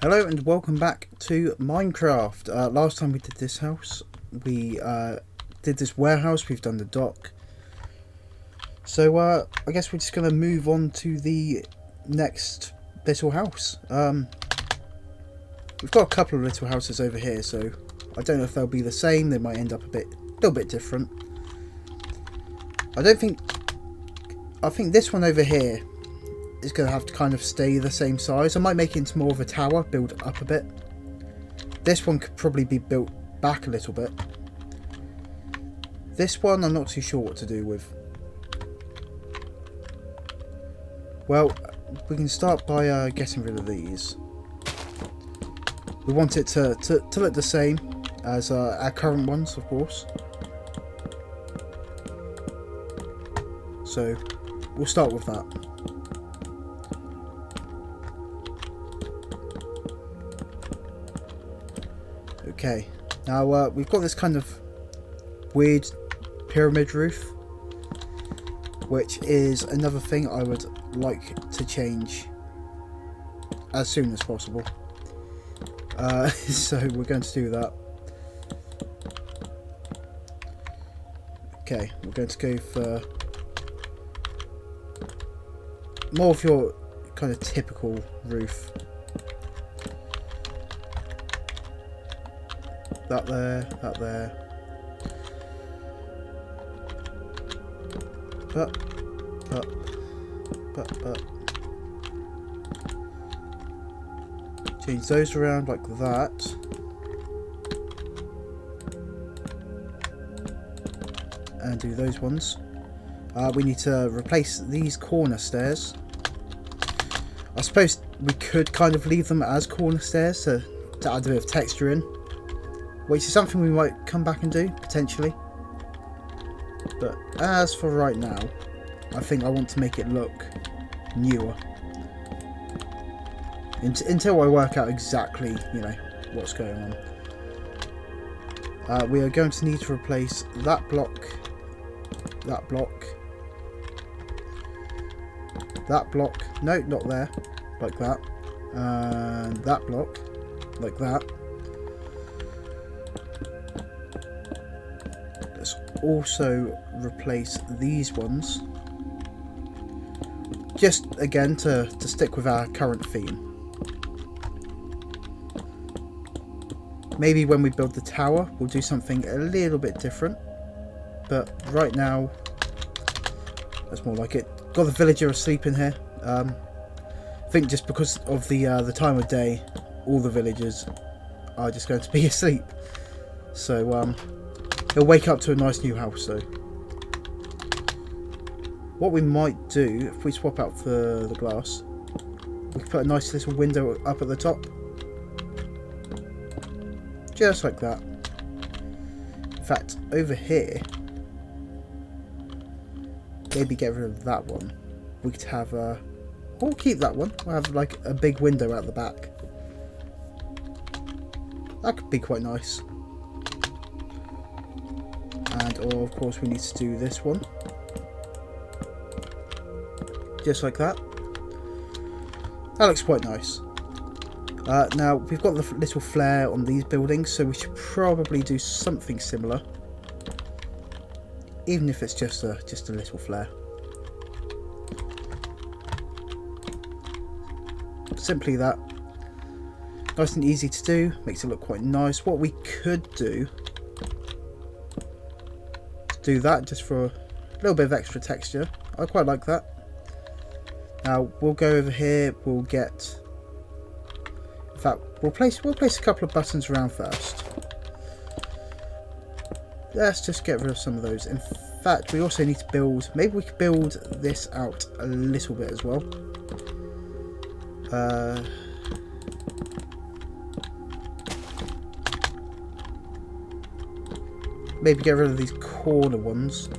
Hello and welcome back to Minecraft. Last time we did this house, we did this warehouse, we've done the dock. So I guess we're just going to move on to the next little house. We've got a couple of little houses over here, so I don't know if they'll be the same. They might end up a little bit different. I think this one over here is going to have to kind of stay the same size. I might make it into more of a tower, build up a bit. This one could probably be built back a little bit. This one I'm not too sure what to do with. Well, we can start by getting rid of these. We want it to look the same as our current ones, of course. So we'll start with that. Okay, now we've got this kind of weird pyramid roof, which is another thing I would like to change as soon as possible. So we're going to do that. Okay, we're going to go for more of your kind of typical roof. That there, that there. Up. Change those around like that. And do those ones. We need to replace these corner stairs. I suppose we could kind of leave them as corner stairs to add a bit of texture in. Which is something we might come back and do, potentially. But as for right now, I think I want to make it look newer. Until I work out exactly, what's going on. We are going to need to replace that block, that block, no, not there, like that, and that block, like that. Let's also replace these ones, just again to stick with our current theme. Maybe when we build the tower we'll do something a little bit different, but right now that's more like it. Got the villager asleep in here. I think just because of the time of day, all the villagers are just going to be asleep, so he'll wake up to a nice new house though. What we might do, if we swap out the glass, we can put a nice little window up at the top. Just like that. In fact, over here, maybe get rid of that one. We could have we'll keep that one. We'll have like a big window out the back. That could be quite nice. And of course we need to do this one. Just like that. That looks quite nice. Now we've got the little flare on these buildings, so we should probably do something similar. Even if it's just a little flare. Simply that. Nice and easy to do. Makes it look quite nice. What we could do that just for a little bit of extra texture. I quite like that. Now we'll go over here, we'll get, in fact we'll place a couple of buttons around first. Let's just get rid of some of those. In fact we also need to build, maybe we could build this out a little bit as well. Maybe get rid of these corner ones.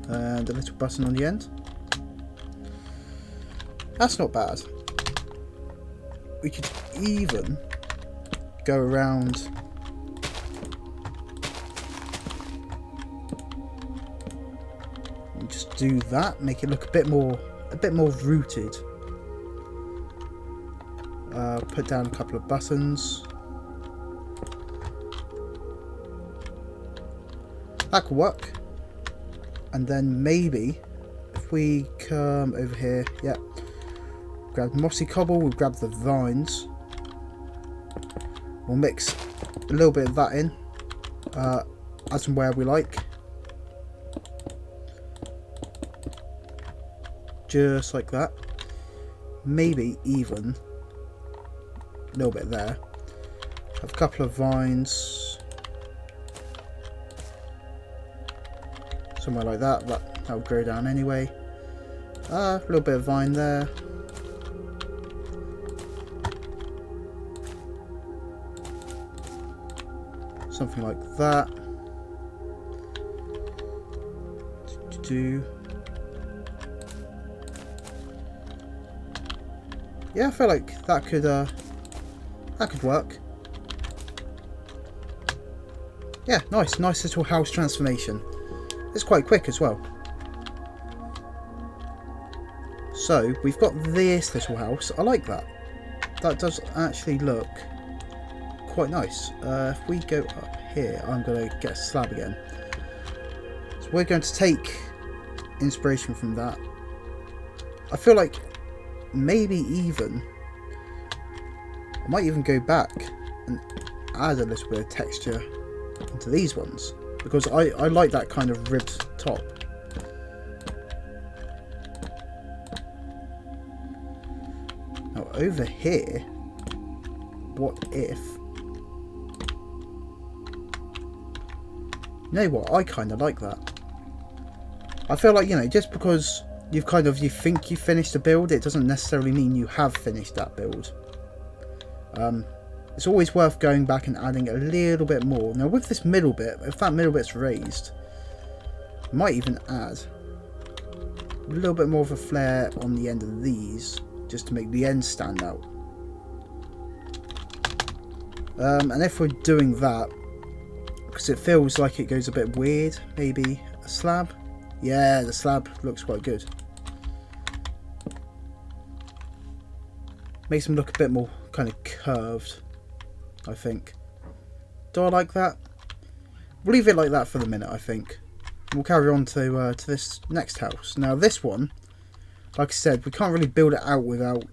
And a little button on the end. That's not bad. We could even go around and just do that, make it look a bit more rooted. Put down a couple of buttons. That could work. And then maybe if we come over here, yeah, grab mossy cobble, we'll grab the vines. We'll mix a little bit of that in, as and where we like. Just like that. Maybe even a little bit there. Have a couple of vines. Somewhere like that. That will grow down anyway. A little bit of vine there. Something like that. Yeah, I feel like that could work. Yeah, nice little house transformation. It's quite quick as well. So we've got this little house. I like that. That does actually look quite nice. If we go up here, I'm going to get a slab again. So we're going to take inspiration from that. I feel like maybe even I might even go back and add a little bit of texture into these ones, because I like that kind of ribbed top. Now over here, what if, you know what, I kind of like that. I feel like, you know, just because you think you finished a build, it doesn't necessarily mean you have finished that build. It's always worth going back and adding a little bit more. Now with this middle bit, if that middle bit's raised, I might even add a little bit more of a flare on the end of these, just to make the ends stand out. And if we're doing that, because it feels like it goes a bit weird, maybe a slab. Yeah, the slab looks quite good. Makes them look a bit more kind of curved, I think. Do I like that? We'll leave it like that for the minute, I think. We'll carry on to this next house. Now this one, like I said, we can't really build it out without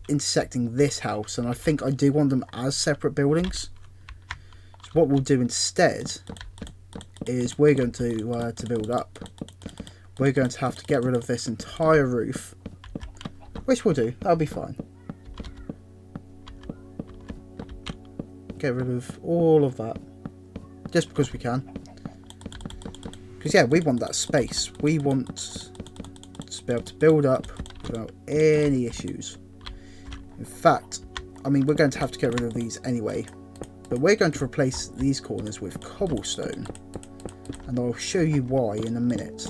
intersecting this house, and I think I do want them as separate buildings. So what we'll do instead is we're going to build up. We're going to have to get rid of this entire roof, which we'll do. That'll be fine. Get rid of all of that, just because we can. Because yeah, we want that space. We want to be able to build up without any issues. In fact, I mean, we're going to have to get rid of these anyway, but we're going to replace these corners with cobblestone, and I'll show you why in a minute.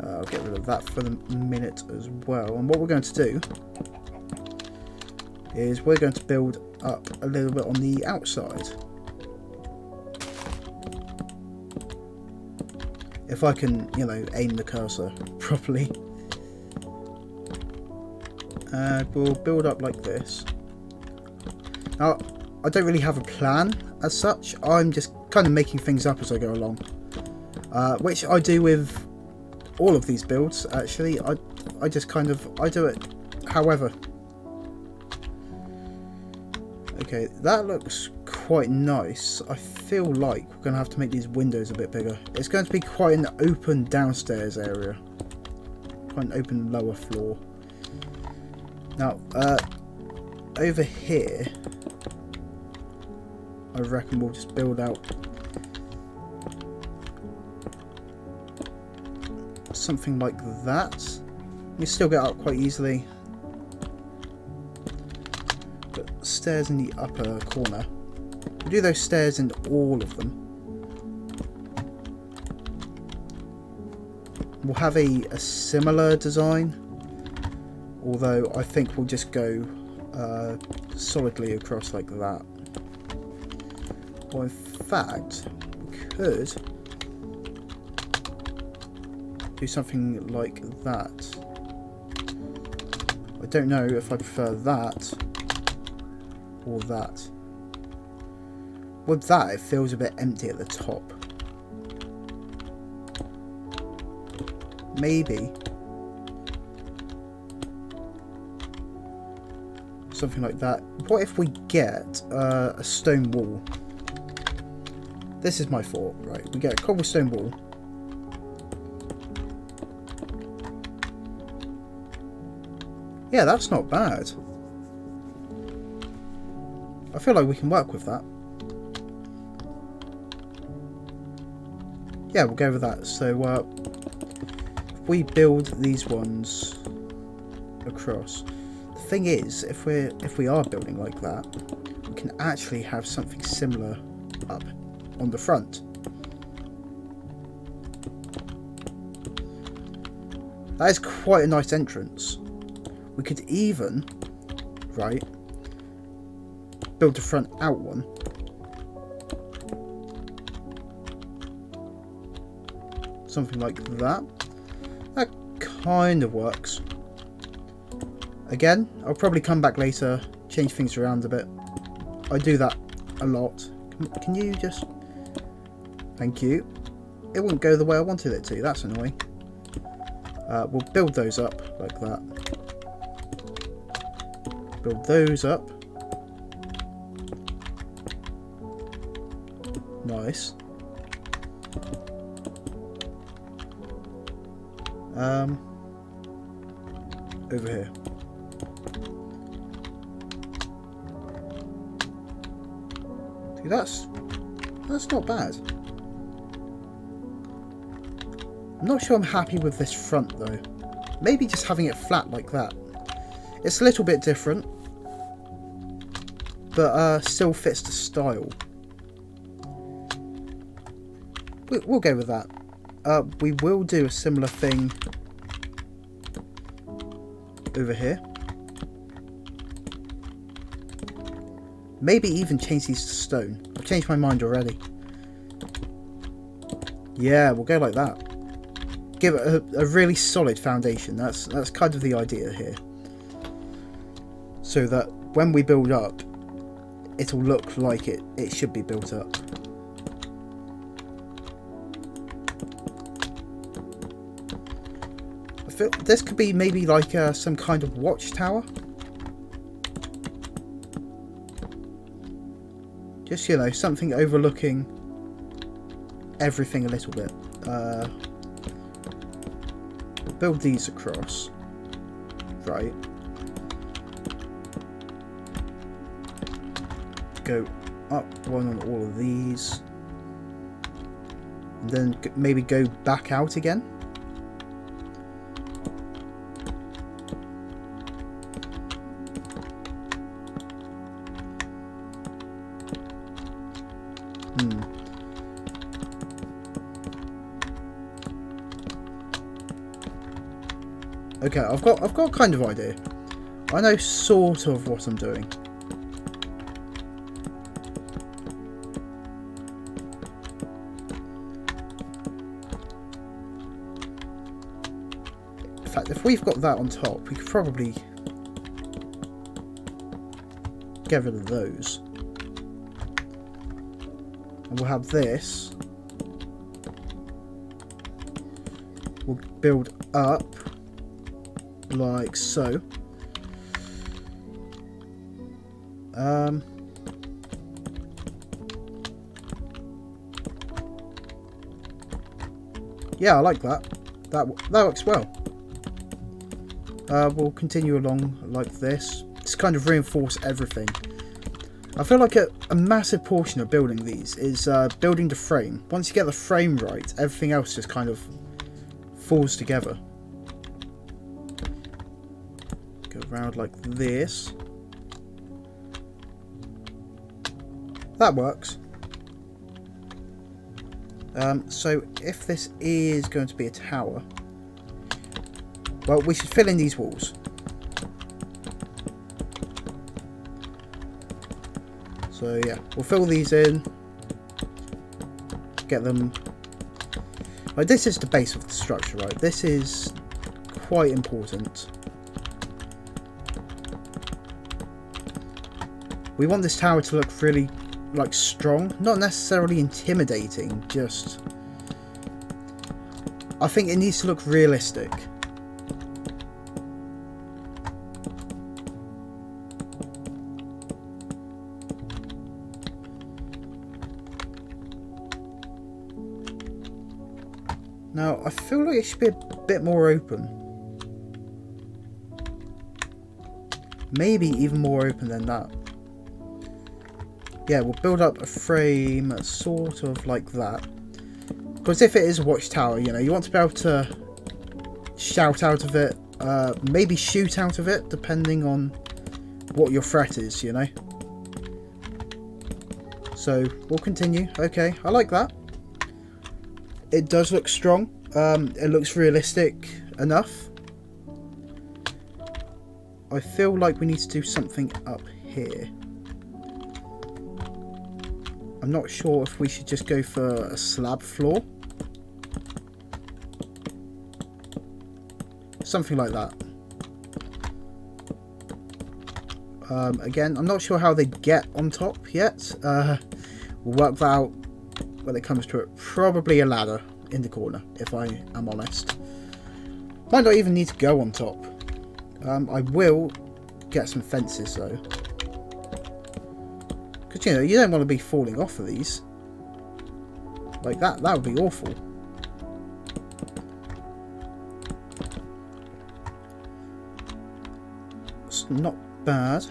I'll get rid of that for the minute as well. And what we're going to do is we're going to build up a little bit on the outside. If I can, you know, aim the cursor properly. And we'll build up like this. Now, I don't really have a plan as such. I'm just kind of making things up as I go along. Which I do with all of these builds, actually. I just kind of, I do it however. Okay, that looks quite nice. I feel like we're going to have to make these windows a bit bigger. It's going to be quite an open downstairs area. Quite an open lower floor. Now, over here, I reckon we'll just build out something like that. You still get up quite easily. But stairs in the upper corner. We'll do those stairs in all of them. We'll have a similar design, although I think we'll just go solidly across like that. Or in fact, could do something like that. I don't know if I prefer that or that. With that, it feels a bit empty at the top. Maybe something like that. What if we get a stone wall? This is my thought, right? We get a cobblestone wall. Yeah, that's not bad. I feel like we can work with that. Yeah, we'll go with that. So if we build these ones across, the thing is, if we are building like that, we can actually have something similar up on the front. That is quite a nice entrance. We could even, right, build the front out one. Something like that. That kind of works. Again, I'll probably come back later, change things around a bit. I do that a lot. Can you just... Thank you. It wouldn't go the way I wanted it to. That's annoying. We'll build those up like that. Build those up. Nice. Over here. See, that's not bad. I'm not sure I'm happy with this front though. Maybe just having it flat like that. It's a little bit different, but still fits the style. We'll go with that. We will do a similar thing over here. Maybe even change these to stone. I've changed my mind already. Yeah, we'll go like that. Give it a really solid foundation. That's kind of the idea here. So that when we build up, it'll look like it should be built up. I feel this could be maybe like some kind of watchtower. Just, you know, something overlooking everything a little bit. Build these across. Right. Go up one on all of these. And then maybe go back out again. Okay, I've got kind of idea. I know sort of what I'm doing. In fact, if we've got that on top, we could probably get rid of those. And we'll have this. We'll build up like so. Yeah, I like that. That works well. We'll continue along like this. Just kind of reinforce everything. I feel like a massive portion of building these is building the frame. Once you get the frame right, everything else just kind of falls together. Go around like this. That works. So if this is going to be a tower, well, we should fill in these walls. So yeah, we'll fill these in. get them... Like, this is the base of the structure, right? This is quite important. We want this tower to look really, like, strong. Not necessarily intimidating, just... I think it needs to look realistic. Now, I feel like it should be a bit more open. Maybe even more open than that. Yeah, we'll build up a frame sort of like that. Because if it is a watchtower, you know, you want to be able to shout out of it, maybe shoot out of it, depending on what your threat is, you know. So, we'll continue. Okay, I like that. It does look strong. It looks realistic enough. I feel like we need to do something up here. I'm not sure if we should just go for a slab floor. Something like that. Again, I'm not sure how they get on top yet. We'll work that out when it comes to it. Probably a ladder in the corner, if I am honest. Might not even need to go on top. I will get some fences though. Because, you know, you don't want to be falling off of these. Like that would be awful. It's not bad.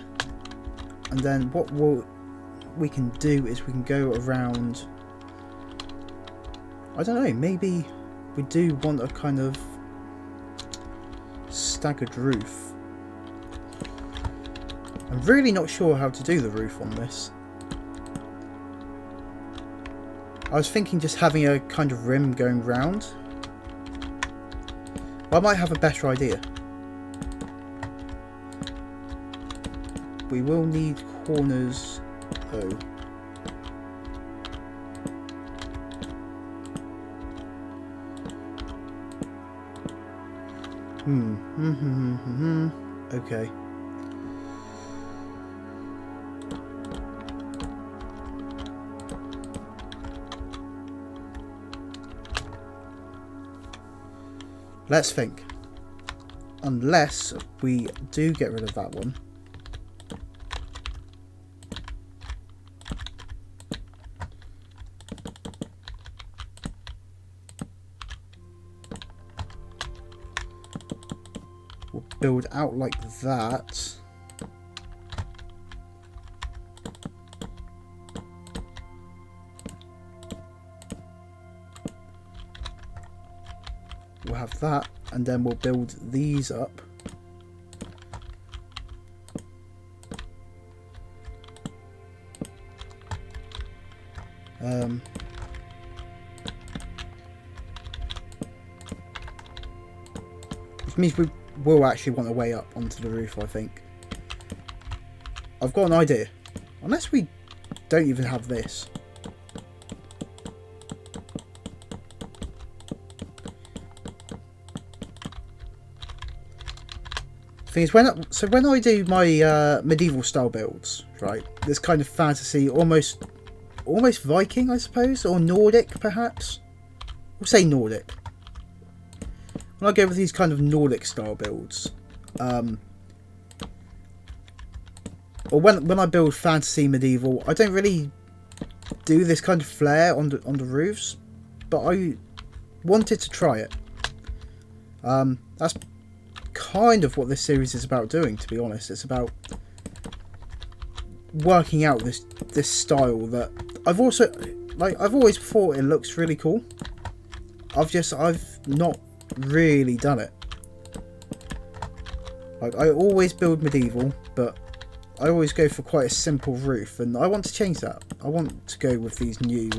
And then what we can do is we can go around... I don't know, maybe we do want a kind of staggered roof. I'm really not sure how to do the roof on this. I was thinking just having a kind of rim going round. But I might have a better idea. We will need corners though. Okay. Let's think. Unless we do get rid of that one. We'll build out like that. We'll have that, and then we'll build these up. Which means we will actually want a way up onto the roof, I think. I've got an idea. Unless we don't even have this. Thing is, when I do my medieval style builds, right, this kind of fantasy, almost Viking, I suppose, or Nordic perhaps. We'll say Nordic. When I go with these kind of Nordic style builds, or when I build fantasy medieval, I don't really do this kind of flare on the roofs, but I wanted to try it. That's kind of what this series is about doing, to be honest. It's about working out this style that I've always thought it looks really cool. I've not really done it. Like, I always build medieval, but I always go for quite a simple roof, and I want to change that. I want to go with these new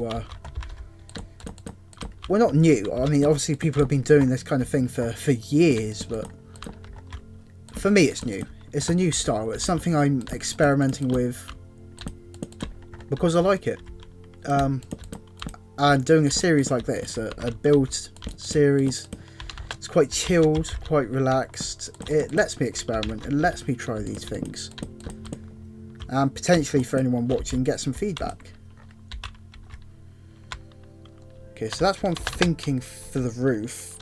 well, not new, I mean obviously people have been doing this kind of thing for years, but for me it's new. It's a new style. It's something I'm experimenting with because I like it. And doing a series like this, a build series, it's quite chilled, quite relaxed. It lets me experiment, it lets me try these things. And potentially for anyone watching, get some feedback. Okay, so that's what I'm thinking for the roof.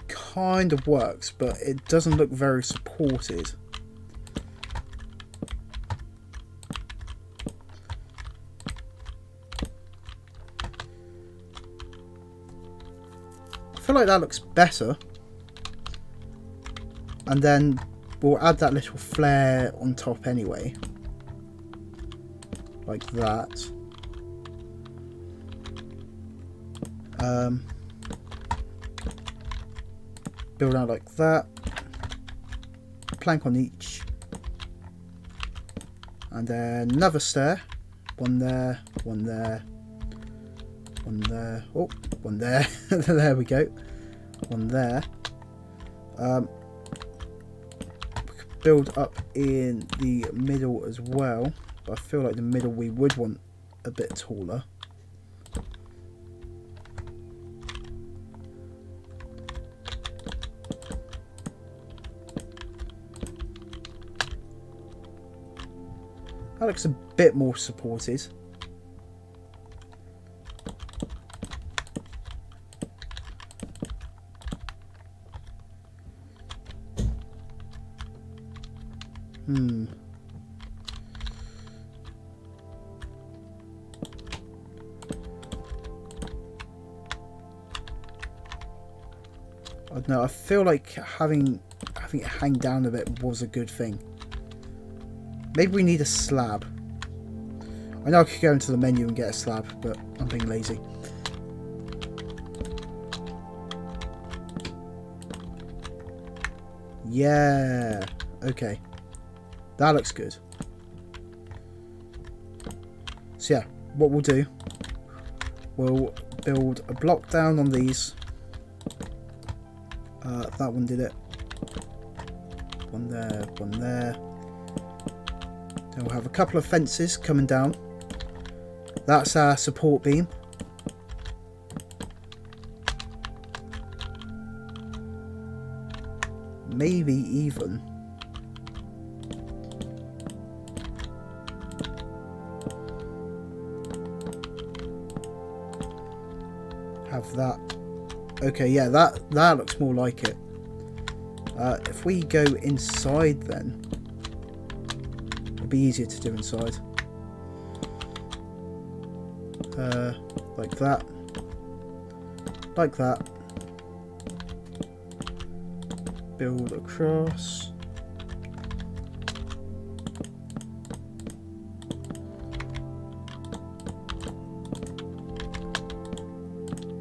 Kind of works, but it doesn't look very supported. I feel like that looks better. And then we'll add that little flare on top anyway. Like that. Build out like that. Plank on each. And then another stair. One there, one there, one there. Oh, one there. There we go. One there. We could build up in the middle as well. But I feel like the middle we would want a bit taller. That looks a bit more supported. I don't know, I feel like having it hang down a bit was a good thing. Maybe we need a slab. I know I could go into the menu and get a slab, but I'm being lazy. Yeah, okay. That looks good. So yeah, what we'll do, we'll build a block down on these. That one did it. One there, one there. Then we'll have a couple of fences coming down. That's our support beam. Maybe even have that. Okay, yeah, that looks more like it. If we go inside then, it'll be easier to do inside. Like that. Like that. Build across.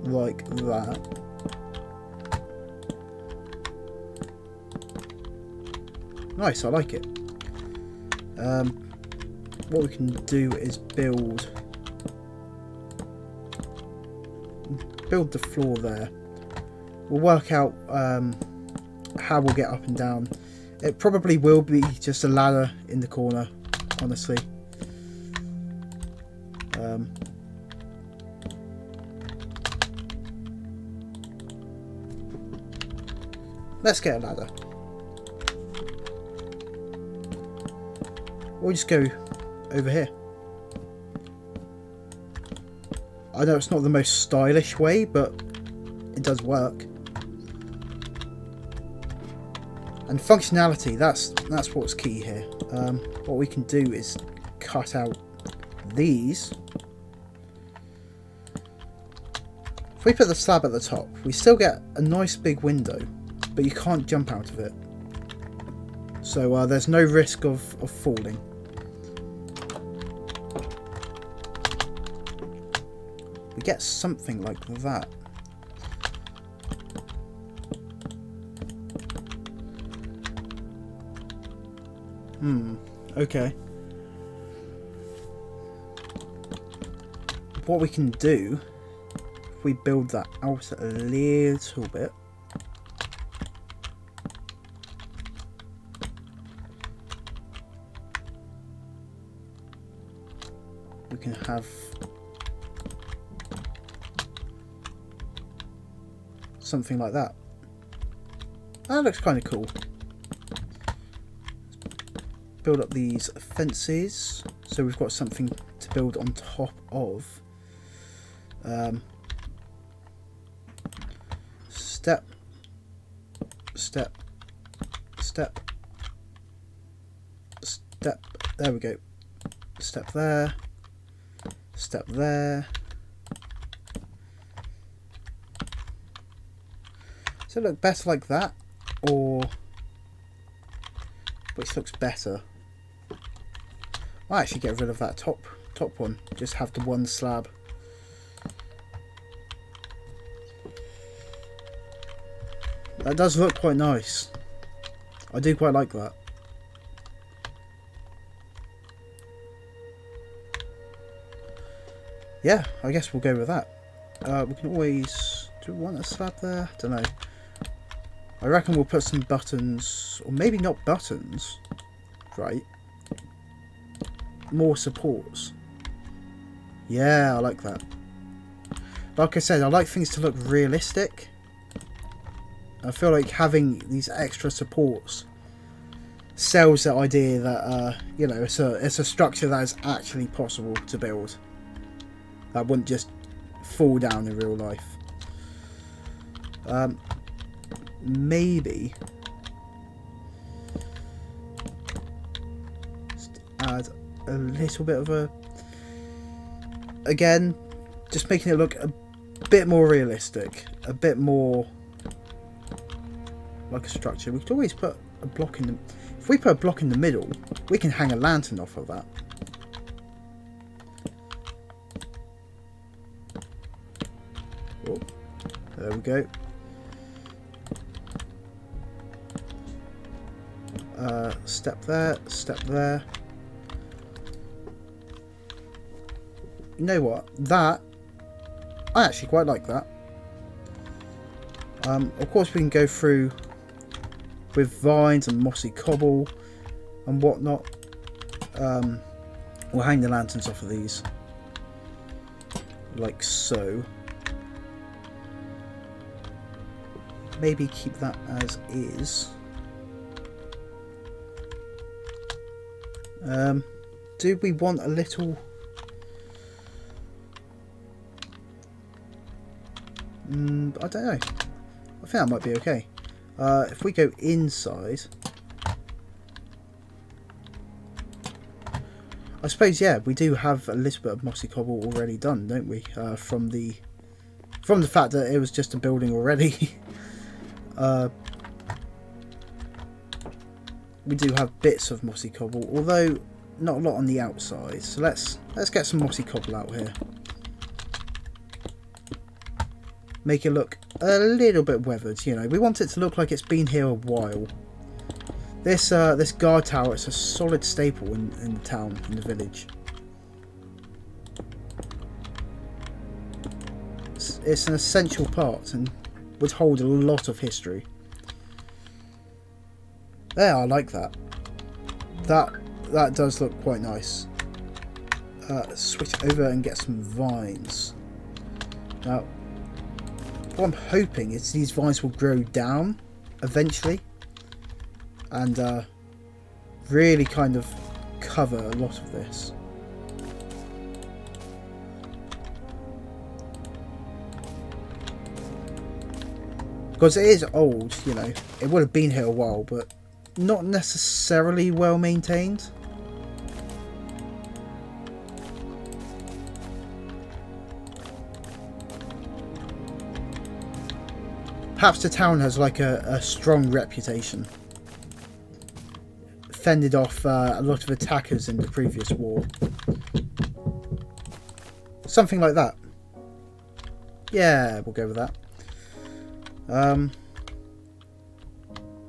Like that. Nice, I like it. What we can do is build the floor there. We'll work out how we'll get up and down. It probably will be just a ladder in the corner, honestly. Let's get a ladder. We'll just go over here. I know it's not the most stylish way, but it does work. And functionality, that's what's key here. What we can do is cut out these. If we put the slab at the top, we still get a nice big window, but you can't jump out of it. So there's no risk of falling. We get something like that. Okay. What we can do, if we build that out a little bit. We can have something like that. That looks kind of cool. Build up these fences so we've got something to build on top of. Step, step, step, step. There we go. Step there, step there. Does it look better like that, or which looks better? I'll actually get rid of that top one. Just have the one slab. That does look quite nice. I do quite like that. Yeah, I guess we'll go with that. We can always... Do we want a slab there? I don't know. I reckon we'll put some buttons, or maybe not buttons. Right. More supports. Yeah, I like that. Like I said, I like things to look realistic. I feel like having these extra supports sells the idea that you know, it's a structure that is actually possible to build. That wouldn't just fall down in real life. Maybe just add a little bit of a, again, just making it look a bit more realistic, a bit more like a structure. We could always put a block in the, if we put a block in the middle, we can hang a lantern off of that. Oh, there we go. Step there, step there. You know what? That, I actually quite like that. Of course we can go through with vines and mossy cobble and whatnot. We'll hang the lanterns off of these. Like so. Maybe keep that as is. Do we want a little... I don't know. I think that might be okay. If we go inside... I suppose, yeah, we do have a little bit of mossy cobble already done, don't we? From the fact that it was just a building already. We do have bits of mossy cobble, although not a lot on the outside. So let's get some mossy cobble out here. Make it look a little bit weathered, you know. We want it to look like it's been here a while. This guard tower is a solid staple in the town, in the village. It's an essential part and would hold a lot of history. There, I like that. That does look quite nice. Switch over and get some vines. Now, what I'm hoping is these vines will grow down eventually and really kind of cover a lot of this. Because it is old, you know. It would have been here a while, but not necessarily well maintained. Perhaps the town has like a strong reputation. Fended off a lot of attackers in the previous war. Something like that. Yeah, we'll go with that.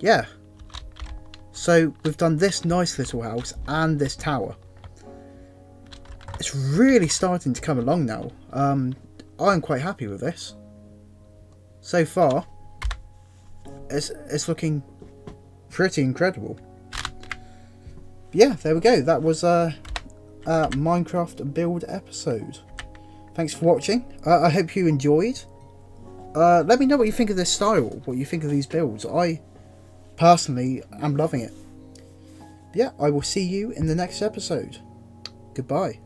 Yeah. So we've done this nice little house and this tower. It's really starting to come along now. I'm quite happy with this. So far, it's looking pretty incredible. Yeah, there we go. That was a Minecraft build episode. Thanks for watching. I hope you enjoyed. let me know what you think of this style, what you think of these builds. I personally am loving it. Yeah, I will see you in the next episode. Goodbye.